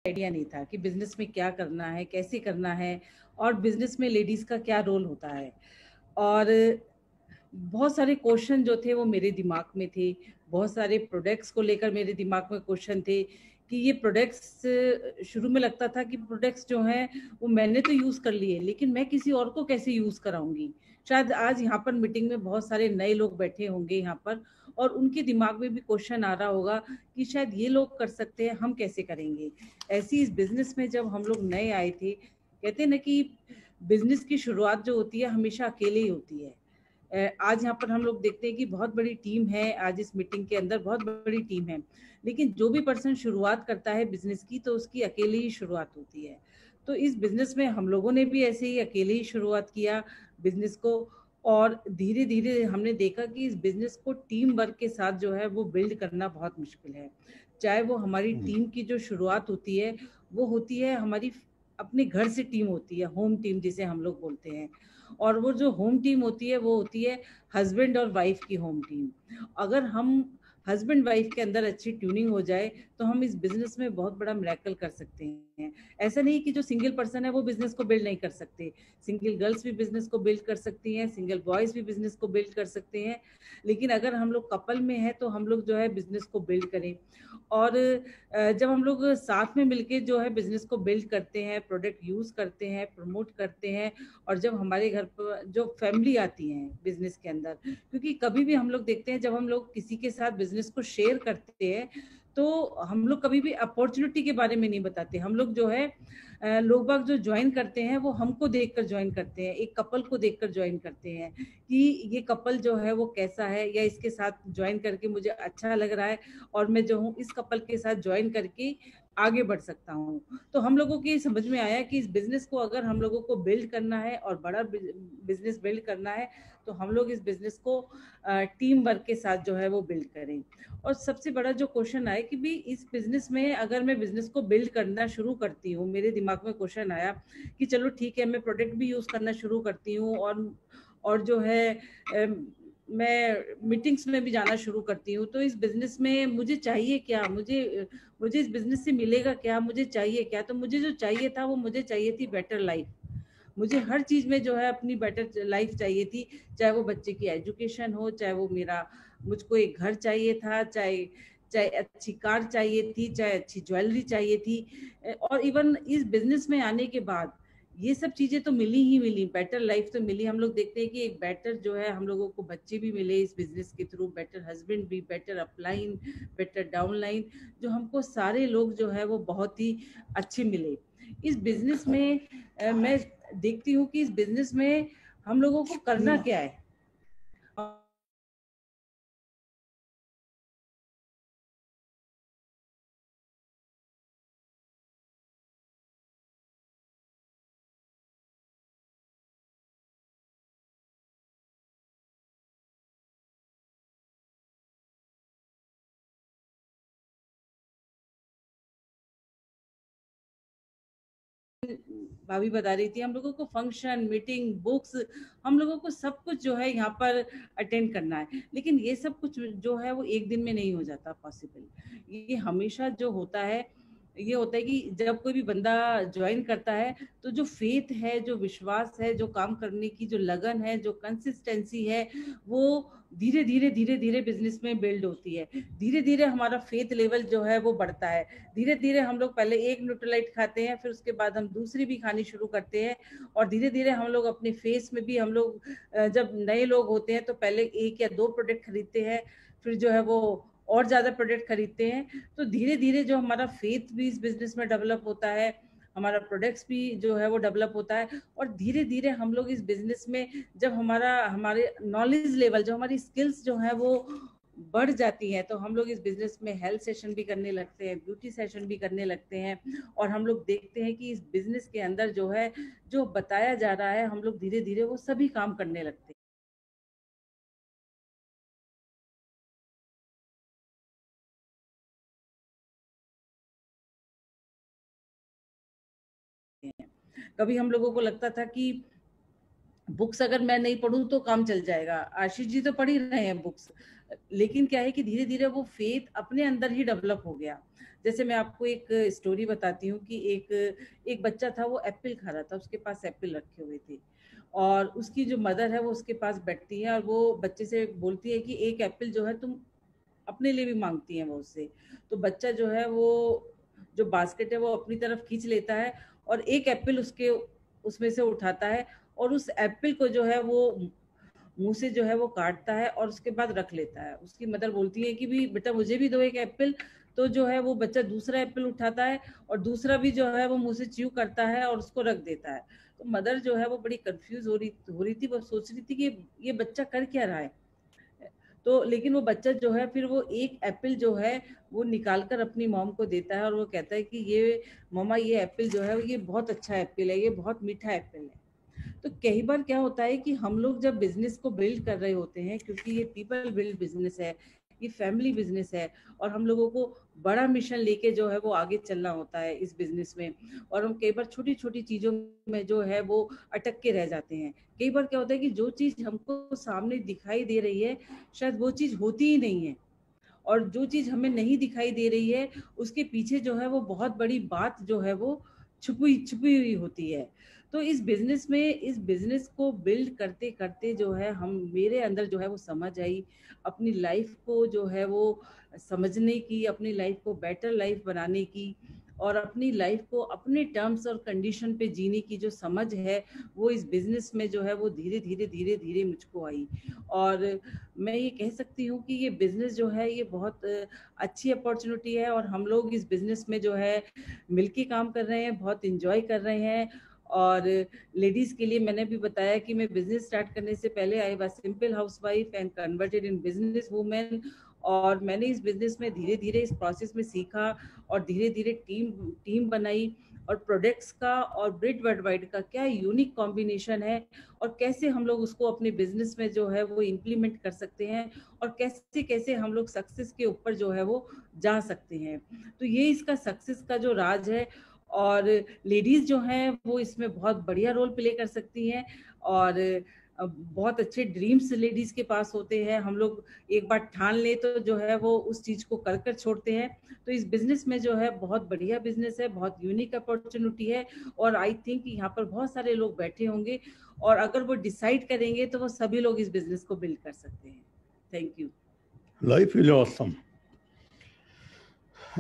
Idea नहीं था कि बिजनेस में क्या करना है, कैसे करना है, और बिजनेस में लेडीज का क्या रोल होता है। और बहुत सारे क्वेश्चन जो थे वो मेरे दिमाग में थे। बहुत सारे प्रोडक्ट्स को लेकर मेरे दिमाग में क्वेश्चन थे कि ये प्रोडक्ट्स, शुरू में लगता था कि प्रोडक्ट्स जो हैं वो मैंने तो यूज़ कर लिए, लेकिन मैं किसी और को कैसे यूज़ कराऊंगी। शायद आज यहाँ पर मीटिंग में बहुत सारे नए लोग बैठे होंगे यहाँ पर, और उनके दिमाग में भी क्वेश्चन आ रहा होगा कि शायद ये लोग कर सकते हैं, हम कैसे करेंगे। ऐसी इस बिजनेस में जब हम लोग नए आए थे, कहते हैं ना कि बिजनेस की शुरुआत जो होती है हमेशा अकेले ही होती है। आज यहाँ पर हम लोग देखते हैं कि बहुत बड़ी टीम है, आज इस मीटिंग के अंदर बहुत बड़ी टीम है, लेकिन जो भी पर्सन शुरुआत करता है बिजनेस की तो उसकी अकेले ही शुरुआत होती है। तो इस बिजनेस में हम लोगों ने भी ऐसे ही अकेले ही शुरुआत किया बिजनेस को, और धीरे धीरे हमने देखा कि इस बिजनेस को टीम वर्क के साथ जो है वो बिल्ड करना बहुत मुश्किल है। चाहे वो हमारी टीम की जो शुरुआत होती है वो होती है हमारी अपने घर से टीम होती है, होम टीम जिसे हम लोग बोलते हैं। और वो जो होम टीम होती है वो होती है हस्बैंड और वाइफ की होम टीम। अगर हम हस्बैंड वाइफ के अंदर अच्छी ट्यूनिंग हो जाए तो हम इस बिजनेस में बहुत बड़ा मिरेकल कर सकते हैं। ऐसा नहीं कि जो सिंगल पर्सन है वो बिजनेस को बिल्ड नहीं कर सकते, सिंगल गर्ल्स भी बिजनेस को बिल्ड कर सकती हैं, सिंगल बॉयज भी बिजनेस को बिल्ड कर सकते हैं। लेकिन अगर हम लोग कपल में हैं तो हम लोग जो है बिजनेस को बिल्ड करें। और जब हम लोग साथ में मिलके जो है बिजनेस को बिल्ड करते हैं, प्रोडक्ट यूज करते हैं, प्रमोट करते हैं, और जब हमारे घर पर जो फैमिली आती है बिजनेस के अंदर, क्योंकि कभी भी हम लोग देखते हैं जब हम लोग किसी के साथ बिजनेस को शेयर करते हैं तो हम लोग कभी भी अपॉर्चुनिटी के बारे में नहीं बताते। हम लोग जो है लोग बाग जो ज्वाइन करते हैं वो हमको देखकर ज्वाइन करते हैं, एक कपल को देखकर ज्वाइन करते हैं कि ये कपल जो है वो कैसा है, या इसके साथ ज्वाइन करके मुझे अच्छा लग रहा है और मैं जो हूँ इस कपल के साथ ज्वाइन करके आगे बढ़ सकता हूँ। तो हम लोगों की समझ में आया कि इस बिजनेस को अगर हम लोगों को बिल्ड करना है और बड़ा बिजनेस बिल्ड करना है तो हम लोग इस बिजनेस को टीम वर्क के साथ जो है वो बिल्ड करें। और सबसे बड़ा जो क्वेश्चन आया कि भी इस बिजनेस में अगर मैं बिजनेस को बिल्ड करना शुरू करती हूँ, मेरे दिमाग में क्वेश्चन आया कि चलो ठीक है मैं प्रोडक्ट भी यूज करना शुरू करती हूँ, और जो है मैं मीटिंग्स में भी जाना शुरू करती हूँ, तो इस बिजनेस में मुझे चाहिए क्या, मुझे इस बिजनेस से मिलेगा क्या, मुझे चाहिए क्या। तो मुझे जो चाहिए था वो मुझे चाहिए थी बेटर लाइफ। मुझे हर चीज में जो है अपनी बेटर लाइफ चाहिए थी, चाहे वो बच्चे की एजुकेशन हो, चाहे वो मेरा, मुझको एक घर चाहिए था, चाहे चाहे अच्छी कार चाहिए थी, चाहे अच्छी ज्वेलरी चाहिए थी। और इवन इस बिजनेस में आने के बाद ये सब चीजें तो मिली ही मिली, बेटर लाइफ तो मिली। हम लोग देखते हैं कि एक बेटर जो है हम लोगों को बच्चे भी मिले इस बिजनेस के थ्रू, बेटर हस्बैंड भी, बेटर अपलाइन, बेटर डाउनलाइन, जो हमको सारे लोग जो है वो बहुत ही अच्छे मिले इस बिजनेस में। मैं देखती हूँ कि इस बिजनेस में हम लोगों को करना क्या है। भाभी बता रही थी हम लोगों को फंक्शन, मीटिंग, बुक्स, हम लोगों को सब कुछ जो है यहाँ पर अटेंड करना है। लेकिन ये सब कुछ जो है वो एक दिन में नहीं हो जाता पॉसिबल। ये हमेशा जो होता है ये होता है कि जब कोई भी बंदा ज्वाइन करता है तो जो फेथ है, जो विश्वास है, जो काम करने की जो लगन है, जो कंसिस्टेंसी है, वो धीरे धीरे धीरे धीरे बिजनेस में बिल्ड होती है। धीरे धीरे हमारा फेथ लेवल जो है वो बढ़ता है। धीरे धीरे हम लोग पहले एक न्यूट्रलाइट खाते हैं, फिर उसके बाद हम दूसरी भी खानी शुरू करते हैं, और धीरे धीरे हम लोग अपने फेस में भी हम लोग जब नए लोग होते हैं तो पहले एक या दो प्रोडक्ट खरीदते हैं, फिर जो है वो और ज्यादा प्रोडक्ट खरीदते हैं। तो धीरे धीरे जो हमारा फेथ भी इस बिजनेस में डेवलप होता है, हमारा प्रोडक्ट्स भी जो है वो डेवलप होता है, और धीरे धीरे हम लोग इस बिजनेस में जब हमारे नॉलेज लेवल, जो हमारी स्किल्स जो है वो बढ़ जाती है, तो हम लोग इस बिजनेस में हेल्थ सेशन भी करने लगते हैं, ब्यूटी सेशन भी करने लगते हैं, और हम लोग देखते हैं कि इस बिजनेस के अंदर जो है जो बताया जा रहा है हम लोग धीरे धीरे वो सभी काम करने लगते हैं। कभी हम लोगों को लगता था कि बुक्स अगर मैं नहीं पढ़ूं तो काम चल जाएगा, आशीष जी तो पढ़ ही रहे हैं बुक्स, लेकिन क्या है कि धीरे धीरे वो फेथ अपने अंदर ही डेवलप हो गया। जैसे मैं आपको एक स्टोरी बताती हूँ कि एक बच्चा था, वो एप्पल खा रहा था, उसके पास एप्पल रखे हुए थे, और उसकी जो मदर है वो उसके पास बैठती है और वो बच्चे से बोलती है कि एक एप्पल जो है तुम अपने लिए भी मांगती हैं वो उससे। तो बच्चा जो है वो जो बास्केट है वो अपनी तरफ खींच लेता है और एक एप्पल उसके उसमें से उठाता है और उस एप्पल को जो है वो मुंह से जो है वो काटता है और उसके बाद रख लेता है। उसकी मदर बोलती है कि भी बेटा मुझे भी दो एक एप्पल। तो जो है वो बच्चा दूसरा एप्पल उठाता है और दूसरा भी जो है वो मुंह से च्यू करता है और उसको रख देता है। तो मदर जो है वो बड़ी कंफ्यूज हो रही थी, वो सोच रही थी कि ये बच्चा कर क्या रहा है। तो लेकिन वो बच्चा जो है फिर वो एक एप्पल जो है वो निकाल कर अपनी मॉम को देता है और वो कहता है कि ये मम्मा ये एप्पल जो है ये बहुत अच्छा एप्पल है, ये बहुत मीठा एप्पल है। तो कई बार क्या होता है कि हम लोग जब बिजनेस को बिल्ड कर रहे होते हैं, क्योंकि ये पीपल बिल्ड बिजनेस है, ये फैमिली बिजनेस है, और हम लोगों को बड़ा मिशन लेके जो है वो आगे चलना होता है इस बिजनेस में, और हम कई बार छोटी छोटी चीजों में जो है वो अटक के रह जाते हैं। कई बार क्या होता है कि जो चीज हमको सामने दिखाई दे रही है शायद वो चीज होती ही नहीं है, और जो चीज हमें नहीं दिखाई दे रही है उसके पीछे जो है वो बहुत बड़ी बात जो है वो छुपी छुपी हुई होती है। तो इस बिजनेस में, इस बिजनेस को बिल्ड करते करते जो है हम, मेरे अंदर जो है वो समझ आई अपनी लाइफ को जो है वो समझने की, अपनी लाइफ को बेटर लाइफ बनाने की, और अपनी लाइफ को अपने टर्म्स और कंडीशन पे जीने की जो समझ है वो इस बिजनेस में जो है वो धीरे धीरे धीरे धीरे मुझको आई। और मैं ये कह सकती हूँ कि ये बिजनेस जो है ये बहुत अच्छी अपॉर्चुनिटी है, और हम लोग इस बिजनेस में जो है मिलके काम कर रहे हैं, बहुत इंजॉय कर रहे हैं। और लेडीज के लिए मैंने भी बताया कि मैं बिजनेस स्टार्ट करने से पहले I was simple housewife and converted in business women, और मैंने इस बिजनेस में धीरे धीरे इस प्रोसेस में सीखा और धीरे धीरे टीम टीम बनाई, और प्रोडक्ट्स का और ब्रेड वर्ल्डवाइड का क्या यूनिक कॉम्बिनेशन है, और कैसे हम लोग उसको अपने बिजनेस में जो है वो इम्प्लीमेंट कर सकते हैं, और कैसे कैसे हम लोग सक्सेस के ऊपर जो है वो जा सकते हैं। तो ये इसका सक्सेस का जो राज है, और लेडीज जो हैं वो इसमें बहुत बढ़िया रोल प्ले कर सकती हैं, और बहुत अच्छे ड्रीम्स लेडीज के पास होते हैं। हम लोग एक बार ठान ले तो जो है वो उस चीज को कर कर छोड़ते हैं। तो इस बिजनेस में जो है बहुत बढ़िया बिजनेस है, बहुत यूनिक अपॉर्चुनिटी है, और आई थिंक यहाँ पर बहुत सारे लोग बैठे होंगे, और अगर वो डिसाइड करेंगे तो वो सभी लोग इस बिजनेस को बिल्ड कर सकते हैं। Thank you. Life is awesome,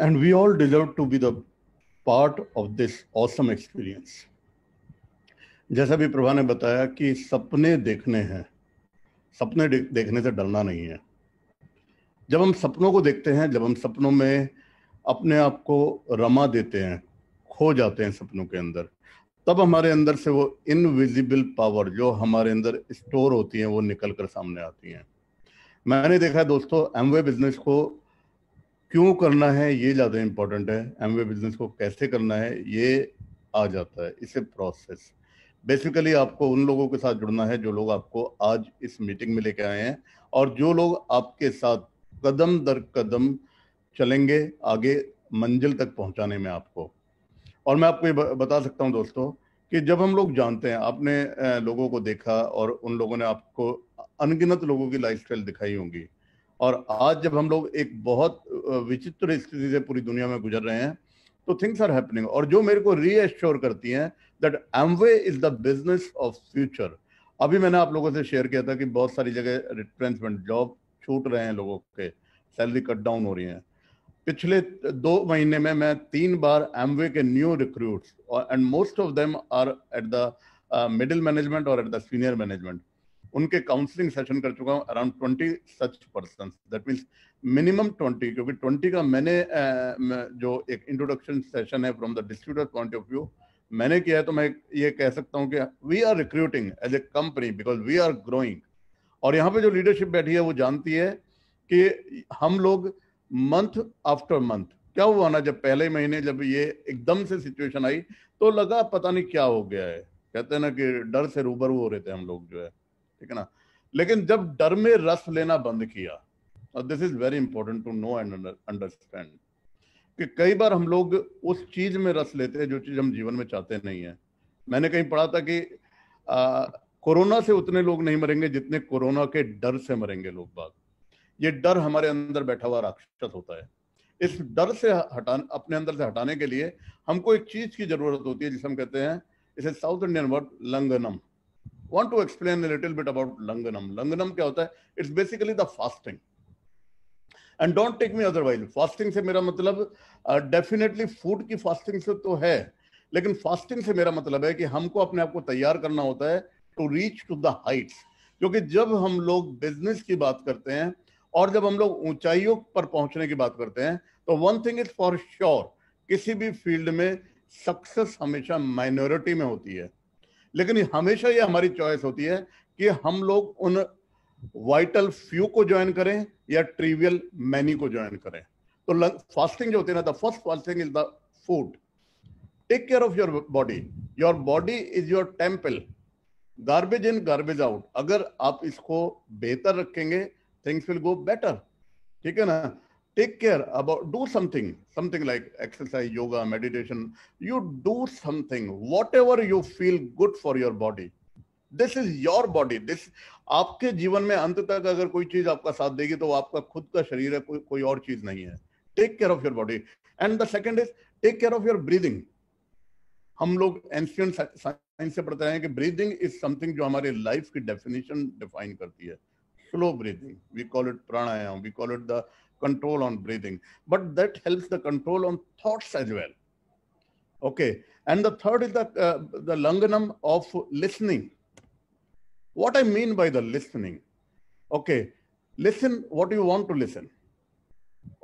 and we all deserve to be the part of this awesome experience. जैसा भी प्रभा ने बताया कि सपने देखने हैं, सपने देखने से डरना नहीं है। जब हम सपनों को देखते हैं, जब हम सपनों में अपने आप को रमा देते हैं, खो जाते हैं सपनों के अंदर, तब हमारे अंदर से वो इनविजिबल पावर जो हमारे अंदर स्टोर होती है वो निकल कर सामने आती हैं। मैंने देखा है दोस्तों, एमवे बिजनेस को क्यों करना है ये ज़्यादा इम्पोर्टेंट है, एमवे बिजनेस को कैसे करना है ये आ जाता है। इसे प्रोसेस बेसिकली आपको उन लोगों के साथ जुड़ना है जो लोग आपको आज इस मीटिंग में लेके आए हैं, और जो लोग आपके साथ कदम दर कदम चलेंगे आगे मंजिल तक पहुंचाने में आपको। और मैं आपको ये बता सकता हूं दोस्तों कि जब हम लोग जानते हैं, आपने लोगों को देखा और उन लोगों ने आपको अनगिनत लोगों की लाइफस्टाइल दिखाई होंगी, और आज जब हम लोग एक बहुत विचित्र स्थिति से पूरी दुनिया में गुजर रहे हैं, तो थिंग्स आर हैपनिंग, और जो मेरे को रीएश्योर करती हैं that Amway is the business of future. अभी मैंने आप लोगों से शेयर किया था कि बहुत सारी जगह रिट्रेंचमेंट, जॉब छूट रहे हैं लोगों के, सैलरी कट डाउन हो रही है। पिछले 2 महीने में मैं 3 बार एमवे के new recruits, and most of them are at the middle management और एट द सीनियर मैनेजमेंट, उनके काउंसलिंग सेशन कर चुका हूँ around 20 such person. That means minimum 20, क्योंकि 20 का मैंने जो एक इंट्रोडक्शन सेशन है from the distributor point of view मैंने किया है, तो मैं ये कह सकता हूँ कि we are recruiting as a company because we are growing. और यहाँ पे जो लीडरशिप बैठी है वो जानती है कि हम लोग मंथ आफ्टर मंथ, क्या हुआ ना, जब पहले महीने जब ये एकदम से सिचुएशन आई तो लगा पता नहीं क्या हो गया है, कहते हैं ना कि डर से रूबरू हो रहे थे हम लोग जो है, ठीक है ना। लेकिन जब डर में रस लेना बंद किया, और this is very important to know and understand, कि कई बार हम लोग उस चीज में रस लेते हैं जो चीज हम जीवन में चाहते नहीं है। मैंने कहीं पढ़ा था कि कोरोना से उतने लोग नहीं मरेंगे जितने कोरोना के डर से मरेंगे लोग बाग। ये डर हमारे अंदर बैठा हुआ राक्षस होता है। इस डर से अपने अंदर से हटाने के लिए हमको एक चीज की जरूरत होती है जिसे हम कहते हैं, इसे साउथ इंडियन वर्ड लंगनम। Want to explain a little bit about langanam. Langanam क्या होता है? It's basically the fasting. And don't take me otherwise. Fasting से मेरा मतलब डेफिनेटली फूड की फास्टिंग से तो है, लेकिन फास्टिंग से मेरा मतलब है कि हमको अपने आप को तैयार करना होता है to reach to the heights. क्योंकि जब हम लोग बिजनेस की बात करते हैं और जब हम लोग ऊंचाइयों पर पहुंचने की बात करते हैं, तो one thing is for sure, किसी भी फील्ड में सक्सेस हमेशा माइनॉरिटी में होती है, लेकिन हमेशा ये हमारी चॉइस होती है कि हम लोग उन वाइटल फ्यू को ज्वाइन करें या ट्रिवियल मैनी को ज्वाइन करें। तो फास्टिंग जो होती है ना, the first fasting is the food. Take care of your body is your temple. Garbage in garbage out, अगर आप इसको बेहतर रखेंगे थिंग्स विल गो बेटर, ठीक है ना। Take care about, do something like exercise, yoga, meditation, you do something, whatever you feel good for your body. This is your body. This आपके जीवन में अंत तक अगर कोई चीज आपका साथ देगी तो वो आपका खुद का शरीर है, कोई और चीज नहीं है। Take care of your body. And the second is take care of your breathing. हम लोग एंशिएंट साइंस से पढ़ते हैं कि ब्रीदिंग इज समथिंग जो हमारे लाइफ की डेफिनेशन डिफाइन करती है। Slow breathing, we call it pranayama, we call it the control on breathing, but that helps the control on thoughts as well. Okay, and the third is the langanam of listening. What I mean by the listening, okay, listen what you want to listen.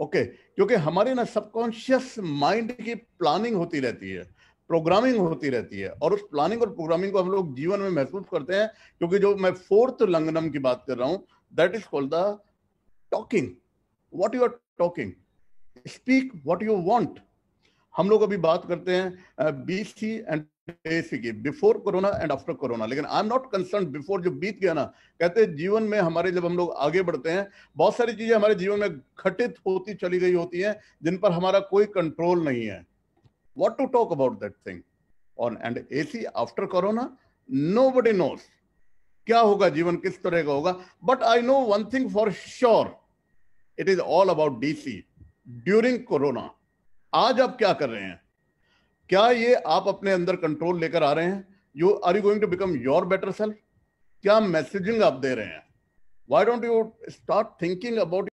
Okay, क्योंकि हमारे ना subconscious mind की planning होती रहती है, programming होती रहती है, और उस प्लानिंग और प्रोग्रामिंग को हम लोग जीवन में महसूस करते हैं। क्योंकि जो मैं फोर्थ लंगनम की बात कर रहा हूं, that is called the talking. What you are talking, speak what you want. हम लोग अभी बात करते हैं BC एंड AC की, before corona and after corona, लेकिन I am not concern before जो बीत गया ना। कहते हैं जीवन में हमारे जब हम लोग आगे बढ़ते हैं, बहुत सारी चीजें हमारे जीवन में घटित होती चली गई होती हैं जिन पर हमारा कोई कंट्रोल नहीं है। What to talk about that thing on and AC after corona, nobody knows क्या होगा, जीवन किस तरह का होगा। But I know one thing for sure, it is all about DC during corona. आज आप क्या कर रहे हैं? क्या ये आप अपने अंदर कंट्रोल लेकर आ रहे हैं? Are you going to become your better self? क्या मैसेजिंग आप दे रहे हैं? Why don't you start thinking about